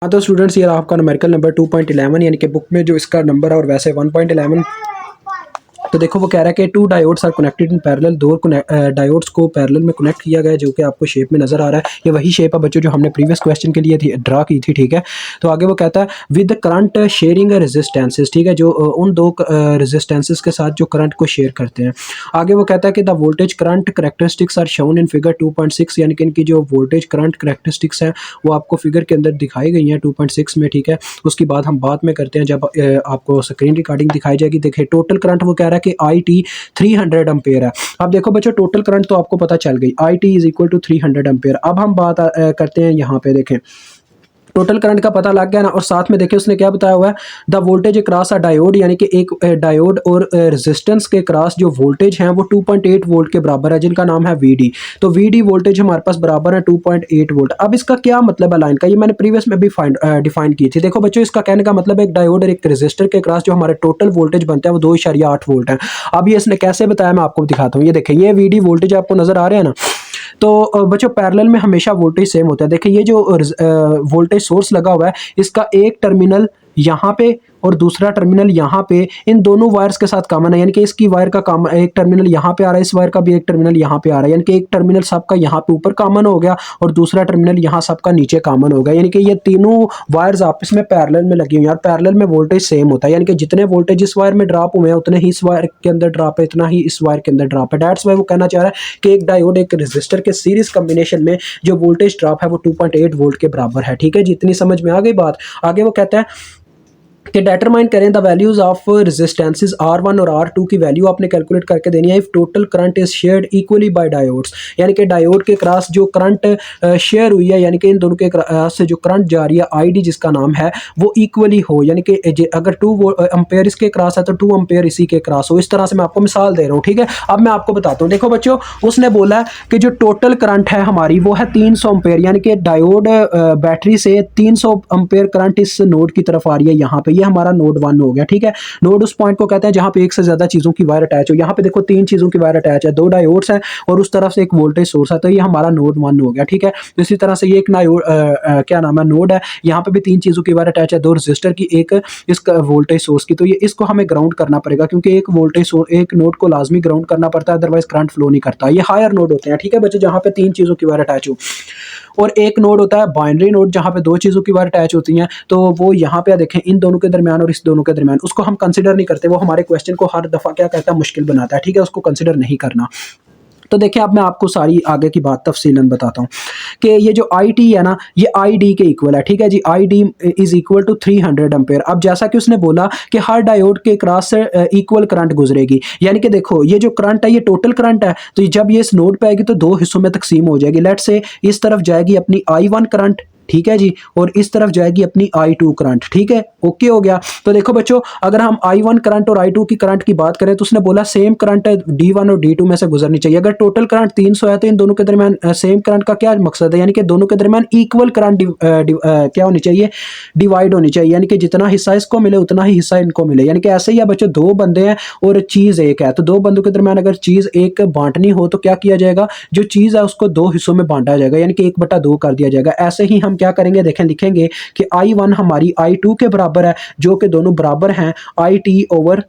हाँ तो स्टूडेंट्स, ये आपका न्यूमेरिकल नंबर 2.11 यानी कि बुक में जो इसका नंबर है और वैसे 1.11। तो देखो वो कह रहा है कि two diodes are connected in parallel. दो डायोड्स को पैरेलल में कनेक्ट किया गया है, जो कि आपको शेप में नजर आ रहा है। ये वही शेप है बच्चों जो हमने प्रीवियस क्वेश्चन के लिए ड्रा की थी, ठीक है। तो आगे वो कहता है विद करंट शेयरिंग रेजिस्टेंसेस, ठीक है, जो उन दो रेजिस्टेंसेस के साथ जो करंट को शेयर करते हैं। आगे वो कहता है कि the voltage current characteristics are shown in figure 2.6, यानी कि इनकी जो वोल्टेज करंट करेक्टरिस्टिक्स है वो आपको फिगर के अंदर दिखाई गई हैं 2.6 में, ठीक है। उसकी बात हम बाद में करते हैं जब आपको स्क्रीन रिकॉर्डिंग दिखाई जाएगी। देखिए टोटल करंट वो कह रहा है कि आई टी 300 एम्पेयर है। अब देखो बच्चों टोटल करंट तो आपको पता चल गई, I T is equal to 300 ampere. अब हम बात करते हैं यहाँ पे, देखें टोटल करंट का पता लग गया ना, और साथ में देखिए उसने क्या बताया हुआ है, the voltage cross a diode, यानी कि एक डायोड और रेजिस्टेंस के क्रॉस जो वोल्टेज है वो 2.8 वोल्ट के बराबर है, जिनका नाम है वीडी। तो वीडी वोल्टेज हमारे पास बराबर है 2.8 वोल्ट। अब इसका क्या मतलब है लाइन का, ये मैंने प्रीवियस में भी डिफाइन की थी। देखो बच्चों इसका कहने का मतलब एक डायोड और एक रेजिस्टर के क्रॉस जो हमारे टोटल वोल्टेज बनता है वो 2.8 वोल्ट है। अब ये इसने कैसे बताया मैं आपको दिखाता हूँ। ये देखिए ये वीडी वोल्टेज आपको नजर आ रहे हैं ना। तो बच्चों पैरेलल में हमेशा वोल्टेज सेम होता है। देखिए ये जो वोल्टेज सोर्स लगा हुआ है इसका एक टर्मिनल यहाँ पे और दूसरा टर्मिनल यहाँ पे, इन दोनों वायर्स के साथ कॉमन है, यानी कि इसकी वायर का काम एक टर्मिनल यहाँ पे आ रहा है, इस वायर का भी एक टर्मिनल यहाँ पे आ रहा है, यानी कि एक टर्मिनल सबका यहाँ पे ऊपर कॉमन हो गया और दूसरा टर्मिनल यहाँ सबका नीचे कॉमन हो गया, यानी कि ये तीनों वायर्स आपस में पैरेलल में लगी हुई हैं। और पैरेलल में वोल्टेज सेम होता है, यानी कि जितने वोल्टेज इस वायर में ड्रॉप हुए हैं उतने ही इस वायर के अंदर ड्रॉप है, इतना ही इस वायर के अंदर ड्रॉप है। दैट्स वाई वो कहना चाह रहा है कि एक डायोड एक रेजिस्टर के सीरीज कॉम्बिनेशन में जो वोल्टेज ड्रॉप है वो 2.8 वोल्ट के बराबर है, ठीक है जी। इतनी समझ में आ गई बात। आगे वो कहता है कि डिटरमाइन करें the values of resistances R1 और R2 की वैल्यू आपने कैलकुलेट करके देनी है if total current is shared equally by diodes, यानी कि डायोड के क्रॉस जो करंट शेयर हुई है, यानी कि इन दोनों के क्रॉस से जो करंट जा रही है आईडी जिसका नाम है वो इक्वली हो, यानी कि अगर 2 एम्पेयर इसके क्रॉस है तो 2 एम्पेयर इसी के क्रॉस हो। इस तरह से मैं आपको मिसाल दे रहा हूँ, ठीक है। अब मैं आपको बताता हूँ। देखो बच्चों उसने बोला कि जो टोटल करंट है हमारी वो है 300 एम्पेयर, यानी कि डायोड बैटरी से 300 एम्पेयर करंट इस नोड की तरफ आ रही है यहाँ पे। ये हमारा नोड 1 हो गया, ठीक है। नोड उस पॉइंट को कहते हैं जहां पे एक से ज्यादा चीजों की वायर अटैच हो। यहाँ पे देखो 3 चीजों की वायर अटैच है, 2 डायोड्स हैं और उस तरफ से एक वोल्टेज सोर्स है, तो ये हमारा नोड 1 हो गया, ठीक है। तो इसी तरह से ये एक क्या नाम है नोड है, यहाँ पे भी 3 चीजों की वायर अटैच है, 2 रजिस्टर की, एक इसका वोल्टेज सोर्स की। तो ये इसको हमें ग्राउंड करना पड़ेगा क्योंकि एक वोल्टेज सोर्स एक नोड को लाजमी ग्राउंड करना पड़ता है, अदरवाइज करंट फ्लो नहीं करता। ये हायर नोड होते हैं, ठीक है बच्चे, जहाँ पे 3 चीजों की वायर अटैच हो। और एक नोड होता है बाइनरी नोड जहाँ पे 2 चीजों की वायर अटैच होती हैं, तो वो यहाँ पे देखें इन दोनों के दरमियान और इस दोनों के दरमियान, उसको हम कंसिडर नहीं करते। वो हमारे क्वेश्चन को हर दफा क्या कहता है मुश्किल बनाता है, ठीक है, उसको कंसिडर नहीं करना। तो देखिए अब मैं आपको सारी आगे की बात तफसीलन बताता हूँ कि ये जो आई टी है ना ये आई डी के इक्वल है, ठीक है जी। I D is equal to 300 ampere. अब जैसा कि उसने बोला कि हर डायोड के क्रॉस से इक्वल करंट गुजरेगी, यानी कि देखो ये जो करंट है ये टोटल करंट है, तो जब ये इस नोड पे आएगी तो 2 हिस्सों में तकसीम हो जाएगी। लेट से इस तरफ जाएगी अपनी I1 करंट, ठीक है जी, और इस तरफ जाएगी अपनी I2 करंट, ठीक है, ओके हो गया। तो देखो बच्चों अगर हम I1 करंट और I2 की करंट की बात करें तो उसने बोला सेम करंट D1 और D2 में से गुजरनी चाहिए। अगर टोटल करंट 300 है तो इन दोनों के दरमियान सेम करंट का क्या मकसद है, यानी कि दोनों के दरमियान इक्वल करंट क्या होनी चाहिए, डिवाइड होनी चाहिए, यानी कि जितना हिस्सा इसको मिले उतना ही हिस्सा इनको मिले। यानी कि ऐसे ही है बच्चों, 2 बंदे हैं और चीज एक है, तो 2 बंदों के दरमियान अगर चीज एक बांटनी हो तो क्या किया जाएगा, जो चीज है उसको 2 हिस्सों में बांटा जाएगा, यानी कि 1/2 कर दिया जाएगा। ऐसे ही हम क्या करेंगे, देखें लिखेंगे कि I1 हमारी I2 के बराबर है, जो कि दोनों बराबर हैं IT ओवर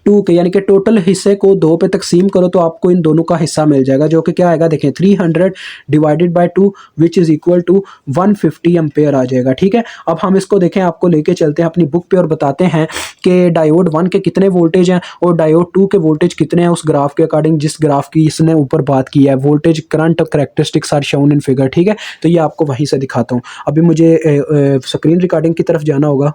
2 के, यानी कि टोटल हिस्से को 2 पे तकसीम करो तो आपको इन दोनों का हिस्सा मिल जाएगा, जो कि क्या आएगा देखें 300 divided by 2 which is equal to 150 ampere आ जाएगा, ठीक है। अब हम इसको देखें, आपको लेके चलते हैं अपनी बुक पे और बताते हैं कि डायोड 1 के कितने वोल्टेज हैं और डायोड 2 के वोल्टेज कितने हैं उस ग्राफ के अकॉर्डिंग जिस ग्राफ की इसने ऊपर बात की है। Voltage current characteristics are shown in figure, ठीक है। तो ये आपको वहीं से दिखाता हूँ। अभी मुझे स्क्रीन रिकॉर्डिंग की तरफ जाना होगा।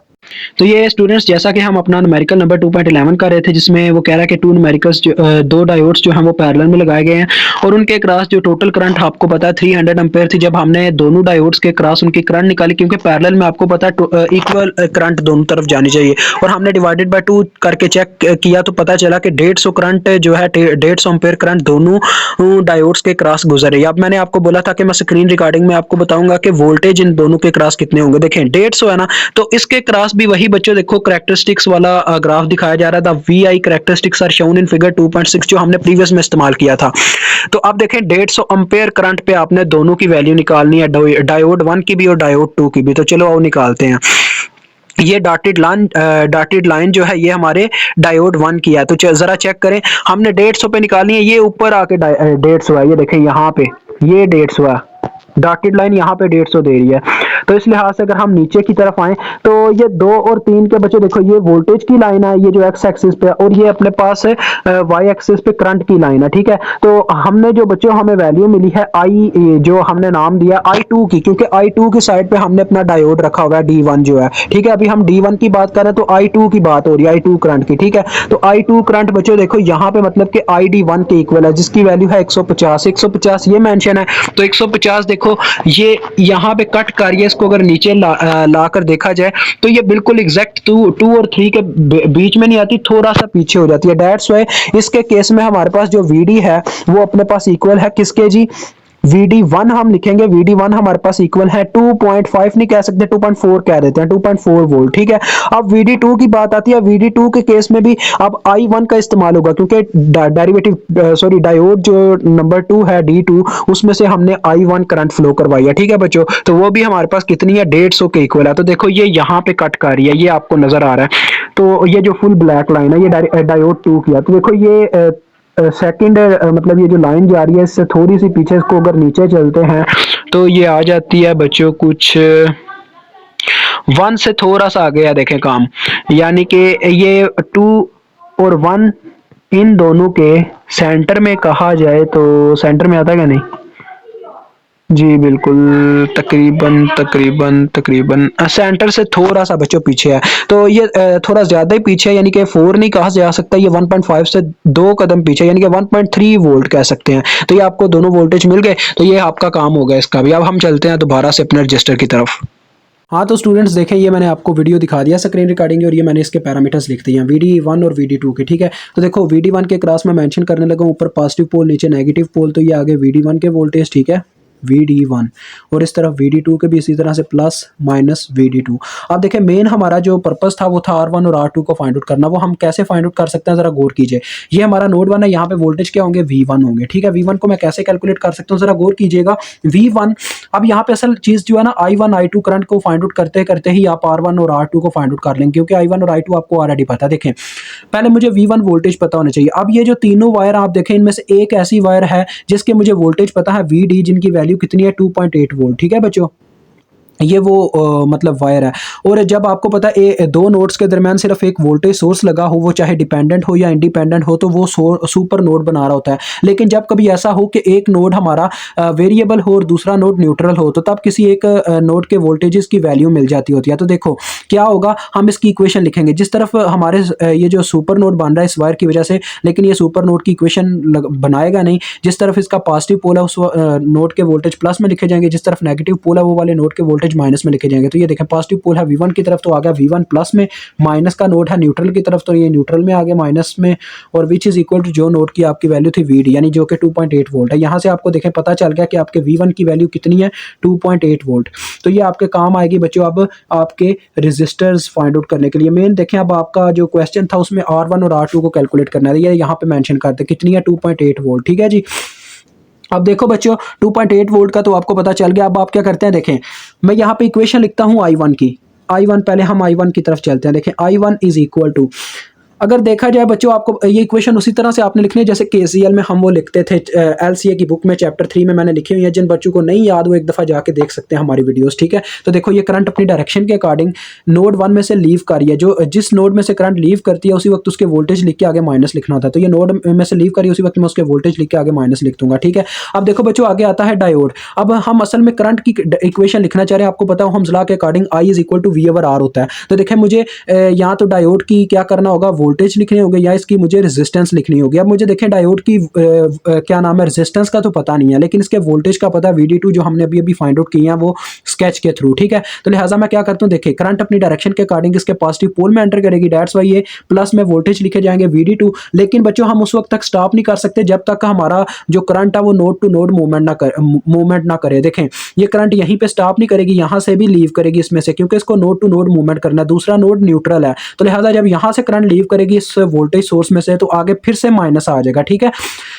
तो ये स्टूडेंट्स जैसा कि हम अपना न्यूमेरिकल नंबर 2.11 कर रहे थे, जिसमें वो कह रहा है कि 2 न्यूमेरिकल्स 2 डायोड्स जो हैं वो पैरेलल में लगाए गए हैं और उनके क्रॉस जो टोटल करंट आपको पता है 300 एम्पेयर थी। जब हमने दोनों डायोड्स के क्रॉस उनकी करंट निकाली, क्योंकि पैरेलल में आपको पता है इक्वल करंट दोनों तरफ जानी चाहिए, और हमने डिवाइडेड बाय 2 करके चेक किया तो पता चला कि 150 करंट जो है 150 एम्पेयर करंट दोनों डायोड्स के क्रॉस गुजर रही है। अब मैंने आपको बोला था कि मैं स्क्रीन रिकॉर्डिंग में आपको बताऊंगा कि वोल्टेज इन दोनों के क्रॉस कितने होंगे। देखें 150 है ना, तो इसके क्रॉस भी वही बच्चों देखो करेक्टरिस्टिक्स वाला ग्राफ दिखाया जा रहा था, V I characteristics are shown in figure 2.6 जो हमने प्रीवियस में इस्तेमाल किया था। तो अब देखें 150 एम्पेयर करंट पे आपने दोनों की वैल्यू निकालनी है, डायोड 1 की भी और डायोड 2 की भी। तो चलो आओ निकालते हैं। ये डॉटेड लाइन जो है ये हमारे डायोड 1 की है। तो जरा चेक करें, हमने 150 पे निकालनी है, ये ऊपर आके 150 है, ये देखें यहाँ पे ये 150 है, डॉटेड लाइन यहाँ पे 150 दे रही है। तो इस लिहाज से अगर हम नीचे की तरफ आए तो ये 2 और 3 के बच्चों देखो ये वोल्टेज की लाइन है, ये जो एक्स एक्सिस पे, और ये अपने पास है वाई एक्सिस पे करंट की लाइन है, ठीक है। तो हमने जो बच्चों हमें वैल्यू मिली है आई, जो हमने नाम दिया I2 की, क्योंकि I2 की साइड पे हमने अपना डायोड रखा हुआ है D1 जो है, ठीक है। अभी हम D1 की बात कर रहे हैं तो I2 की बात हो रही है, I2 करंट की, ठीक है। तो I2 करंट बच्चों देखो यहाँ पे मतलब कि ID1 के इक्वल है, जिसकी वैल्यू है 150 ये मेंशन है। तो 150 देखो ये यहाँ पे कट करिए, इसको अगर नीचे ला कर देखा जाए तो ये बिल्कुल एग्जैक्ट 2 और 3 के बीच में नहीं आती, थोड़ा सा पीछे हो जाती है। दैट्स व्हाई इसके केस में हमारे पास जो VD है वो अपने पास इक्वल है किसके जी, VD1 हम लिखेंगे, VD1 हमारे पास इक्वल है 2.5 नहीं कह सकते, 2.4 कह देते हैं, 2.4 वोल्ट, ठीक है। अब VD2 की बात आती है, VD2 के केस में भी अब I1 का इस्तेमाल होगा, क्योंकि डायोड जो नंबर 2 है D2 उसमें से हमने I1 करंट फ्लो करवाई है, ठीक है बच्चों। तो वो भी हमारे पास कितनी है, 150 के इक्वल है। तो देखो ये यहाँ पे कट कर रही है, ये आपको नजर आ रहा है। तो ये जो फुल ब्लैक लाइन है ये डायोड 2 की है। तो देखो ये सेकंड मतलब ये जो लाइन जा रही है इससे थोड़ी सी पीछे, इसको अगर नीचे चलते हैं तो ये आ जाती है बच्चों कुछ 1 से थोड़ा सा आगे है, देखें काम, यानी कि ये 2 और 1 इन दोनों के सेंटर में कहा जाए तो सेंटर में आता है क्या, नहीं जी बिल्कुल, तकरीबन सेंटर से थोड़ा सा बच्चों पीछे है। तो ये थोड़ा ज्यादा ही पीछे है, यानी कि 4 नहीं कहा जा सकता, ये 1.5 से 2 कदम पीछे, यानी कि 1.3 वोल्ट कह सकते हैं। तो ये आपको दोनों वोल्टेज मिल गए, तो ये आपका काम हो गया इसका भी। अब हम चलते हैं दोबारा से अपने रजिस्टर की तरफ। हाँ तो स्टूडेंट्स देखें, ये मैंने आपको वीडियो दिखा दिया स्क्रीन रिकॉर्डिंग, और ये मैंने इसके पैरामीटर्स लिख दिए हैं VD1 और VD2 के, ठीक है। तो देखो VD1 के क्रॉस में मेंशन करने लगा, ऊपर पॉजिटिव पोल नीचे नेगेटिव पोल, तो ये आगे VD1 के वोल्टेज, ठीक है, VD1, और इस तरफ VD2 के भी इसी तरह से प्लस माइनस VD2। अब देखें मेन हमारा जो पर्पस था वो था R1 और R2 को फाइंड आउट करना। वो हम कैसे फाइंड आउट कर सकते हैं, जरा गौर कीजिए। ये हमारा नोड 1 है, यहाँ पे वोल्टेज क्या होंगे, V1 होंगे, ठीक है। V1 को मैं कैसे कैलकुलेट कर सकता हूँ, जरा गौर कीजिएगा। V1, अब यहाँ पे असल चीज जो है ना, I1 I2 करंट को फाइंड आउट करते करते ही आप R1 और R2 को फाइंड आउट कर लेंगे, क्योंकि I1 और I2 आपको ऑलरेडी पता है। देखें पहले मुझे V1 वोल्टेज पता होना चाहिए। अब ये जो तीनों वायर आप देखें, इनमें से एक ऐसी वायर है जिसके मुझे वोल्टेज पता है VD, जिनकी वैल्यू कितनी है 2.8 वोल्ट, ठीक है बच्चों। ये वो मतलब वायर है। और जब आपको पता है दो नोड्स के दरमियान सिर्फ एक वोल्टेज सोर्स लगा हो, वो चाहे डिपेंडेंट हो या इंडिपेंडेंट हो, तो वो सुपर नोड बना रहा होता है। लेकिन जब कभी ऐसा हो कि एक नोड हमारा वेरिएबल हो और दूसरा नोड न्यूट्रल हो, तो तब किसी एक नोड के वोल्टेजेस की वैल्यू मिल जाती होती है। तो देखो क्या होगा, हम इसकी इक्वेशन लिखेंगे, जिस तरफ हमारे ये जो सुपर नोड बन रहा है इस वायर की वजह से, लेकिन ये सुपर नोड की इक्वेशन बनाएगा नहीं। जिस तरफ इसका पॉजिटिव पोल है उस नोड के वोल्टेज प्लस में लिखे जाएंगे, जिस तरफ नेगेटिव पोल है वो वाले नोड के वोल्टेज माइनस में लिखे जाएंगे। तो ये देखें पॉजिटिव पोल है V1 की तरफ तो आ गया V1 प्लस में, माइनस का नोड है न्यूट्रल की तरफ तो ये न्यूट्रल में आ गया माइनस में, और विच इज इक्वल टू जो नोड की आपकी वैल्यू थी VD, यानी जो कि 2.8 वोल्ट है। यहाँ से आपको देखें पता चल गया कि आपके V1 की वैल्यू कितनी है, 2.8 वोल्ट। तो ये आपके काम आएगी बच्चों अब आपके रेजिस्टर्स फाइंड आउट करने के लिए। मेन देखें अब आपका जो क्वेश्चन था उसमें R1 और R2 को कैलकुलेट करना है, ये यहाँ पे मेंशन करते कितनी है 2.8 वोल्ट, ठीक है जी। अब देखो बच्चों 2.8 वोल्ट का तो आपको पता चल गया। अब आप क्या करते हैं, देखें मैं यहाँ पे इक्वेशन लिखता हूँ I1 की। I1 पहले हम I1 की तरफ चलते हैं। देखें I1 इज इक्वल टू, अगर देखा जाए बच्चों आपको ये इक्वेशन उसी तरह से आपने लिखनी है जैसे KCL में हम वो लिखते थे, LCA की बुक में चैप्टर 3 में मैंने लिखी हुई है। जिन बच्चों को नहीं याद वो एक दफ़ा जाके देख सकते हैं हमारी वीडियोस, ठीक है। तो देखो ये करंट अपनी डायरेक्शन के अकॉर्डिंग नोड 1 में से लीव कर रही है, जो जिस नोड में से करंट लीव करती है उसी वक्त उसके वोल्टेज लिख के आगे माइनस लिखना होता है। तो ये नोड में से लीव करी उसी वक्त मैं उसके वोल्टेज लिख के आगे माइनस लिख दूंगा, ठीक है। अब देखो बच्चों आगे आता है डायोड। अब हम असल में करंट की इक्वेशन लिखना चाह रहे हैं, आपको पता हो हम ला के according I is equal to V over R होता है। तो देखें मुझे यहाँ तो डायोड की क्या करना होगा, वोल्टेज लिखने होंगे या इसकी मुझे रेजिस्टेंस लिखनी होगी। अब मुझे देखें डायोड की क्या नाम है, रेजिस्टेंस का तो पता नहीं है, लेकिन इसके वोल्टेज का पता है, VD2 जो हमने अभी फाइंड आउट किया है वो स्केच के थ्रू, ठीक है। तो लिहाजा मैं क्या करता हूँ, देखिए करंट अपनी डायरेक्शन के अकॉर्डिंग इसके पॉजिटिव पोल में एंटर करेगी, दैट्स वाई ये प्लस में वोल्टेज लिखे जाएंगे VD2। लेकिन बच्चों हम उस वक्त तक स्टॉप नहीं कर सकते जब तक हमारा जो करंट है वो नोड टू नोड मूवमेंट ना करे। देखें ये करंट यहीं पे स्टॉप नहीं करेगी, यहाँ से भी लीव करेगी इसमें से, क्योंकि इसको नोड टू नोड मूवमेंट करना है, दूसरा नोड न्यूट्रल है। तो लिहाजा जब यहाँ से करंट लीव करेगी इस वोल्टेज सोर्स में से, तो आगे फिर से माइनस आ जाएगा, ठीक है।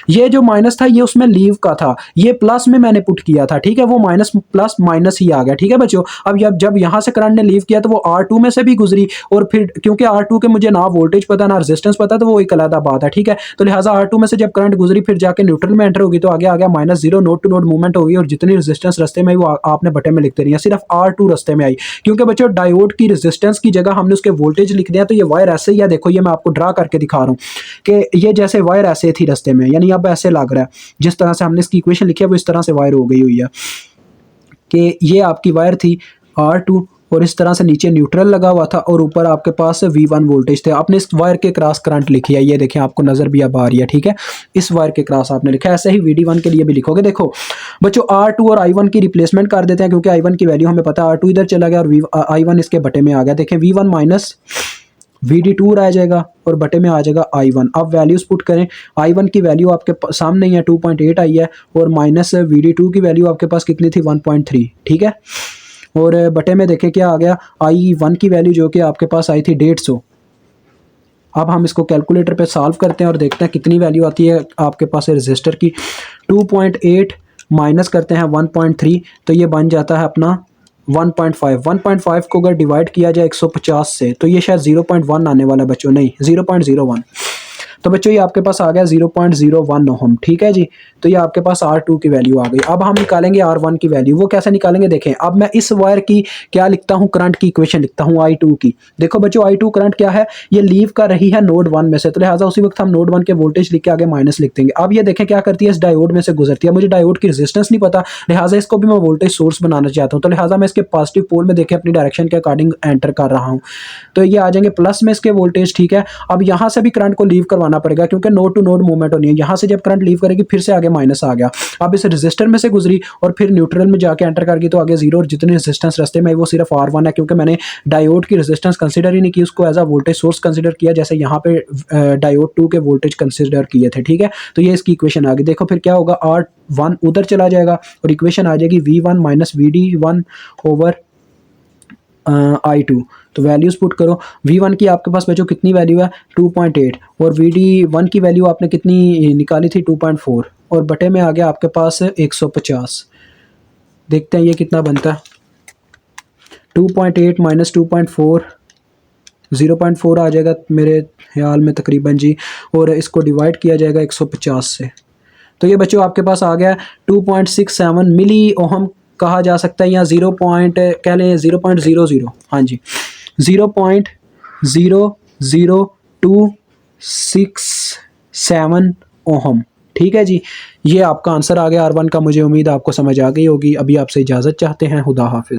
ये जो माइनस था ये उसमें लीव का था, ये प्लस में मैंने पुट किया था, ठीक है, वो माइनस प्लस माइनस ही आ गया, ठीक है बच्चों। अब जब यहाँ से करंट ने लीव किया तो वो R2 में से भी गुजरी, और फिर क्योंकि R2 के मुझे ना वोल्टेज पता ना रेजिस्टेंस पता, तो वो एक अलग बात है, ठीक है। तो लिहाजा R2 में से जब करंट गुजरी फिर जाके न्यूट्रल में एंटर होगी, तो आगे आ गया -0, नोड टू नोड मूवमेंट होगी, और जितनी रेजिस्टेंस रस्ते में आई वो आपने बटे में लिखते रही है, सिर्फ R2 रस्ते में आई, क्योंकि बच्चों डायोड की रेजिस्टेंस की जगह हमने उसके वोल्टेज लिख दिया। तो ये वायर ऐसे ही है, देखो ये मैं आपको ड्रा करके दिखा रहा हूँ कि ये जैसे वायर ऐसे थी रस्ते में, यानी अब ऐसे लग रहा है, जिस तरह से हमने इसकी इक्वेशन लिखी है वो इस तरह से वायर हो गई हुई है कि ये आपकी वायर थी R2, और इस तरह से नीचे न्यूट्रल लगा हुआ था, और ऊपर आपके पास V1 वोल्टेज थे। आपने इस वायर के क्रॉस करंट लिखी है, ये देखें आपको नज़र भी अब आ रही है, ठीक है, इस वायर के क्रॉस आपने लिखा है। ऐसे ही VD1 के लिए भी लिखोगे। देखो बच्चों R2 और I1 की रिप्लेसमेंट कर देते हैं, क्योंकि I1 की वैल्यू हमें पता है, R2 इधर चला गया और I1 इसके बटे में आ गया। देखें V1 माइनस VD2 रह जाएगा और बटे में आ जाएगा I1। अब वैल्यूज पुट करें, I1 की वैल्यू आपके सामने ही है 2.8 आई है, और माइनस VD2 की वैल्यू आपके पास कितनी थी 1.3, ठीक है। और बटे में देखें क्या आ गया, I1 की वैल्यू जो कि आपके पास आई थी 150। अब हम इसको कैलकुलेटर पे सॉल्व करते हैं और देखते हैं कितनी वैल्यू आती है आपके पास रजिस्टर की। 2.8 माइनस करते हैं 1.3, तो ये बन जाता है अपना 1.5। 1.5 को अगर डिवाइड किया जाए 150 से, तो ये शायद 0.1 आने वाला बच्चों, नहीं 0.01। तो बच्चों ये आपके पास आ गया 0.01 ओहम, ठीक है जी। तो ये आपके पास R2 की वैल्यू आ गई। अब हम निकालेंगे R1 की वैल्यू, वो कैसे निकालेंगे देखें। अब मैं इस वायर की क्या लिखता हूँ, करंट की इक्वेशन लिखता हूँ I2 की। देखो बच्चों I2 करंट क्या है, ये लीव कर रही है नोड 1 में से, तो लिहाजा उसी वक्त हम नोड 1 के वोल्टेज लिख के आगे माइनस लिख देंगे। अब ये देखें क्या करती है, इस डायोड में से गुजरती है। मुझे डायोड की रेजिस्टेंस नहीं पता, लिहाजा इसको भी मैं वोल्टेज सोर्स बनाना चाहता हूँ, तो लिहाजा मैं इसके पॉजिटिव पोल में देखें अपनी डायरेक्शन के अकॉर्डिंग एंटर कर रहा हूँ, तो ये आ जाएंगे प्लस में इसके वोल्टेज, ठीक है। अब यहाँ से भी करंट को लीव करवाना पड़ेगा, क्योंकि नोड टू नोड मूवमेंट होनी है। यहाँ से जब करंट लीव करेगी फिर से आगे माइनस आ गया, अब इस रेजिस्टर में से गुजरी और फिर न्यूट्रल में जाके एंटर कर गई, तो आगे जीरो, और जितनी रेजिस्टेंस रास्ते में वो सिर्फ R1 है, क्योंकि मैंने डायोड की रेजिस्टेंस कंसीडर ही नहीं की, उसको as a voltage source consider किया, जैसे यहाँ पे डायोड 2 के वोल्टेज कंसीडर किए थे, ठीक है। तो ये इसकी इक्वेशन आ गई। देखो फिर क्या होगा, R1 उधर चला जाएगा और इक्वेशन आ जाएगी V1 minus VD1 over I2। तो वैल्यूज पुट करो, V1 की आपके पास बच्चों कितनी वैल्यू है 2.8, और VD1 की वैल्यू आपने कितनी निकाली थी 2.4, और बटे में आ गया आपके पास 150। देखते हैं ये कितना बनता है, 2.8 माइनस 2.4 0.4 आ जाएगा मेरे ख्याल में तकरीबन जी, और इसको डिवाइड किया जाएगा 150 से, तो ये बच्चों आपके पास आ गया 2.67 मिली ओहम कहा जा सकता है, या 0. कह लें 0.00, हाँ जी 0.00267 ओहम, ठीक है जी। ये आपका आंसर आ गया R1 का। मुझे उम्मीद आपको समझ आ गई होगी। अभी आपसे इजाज़त चाहते हैं, खुदा हाफिज़।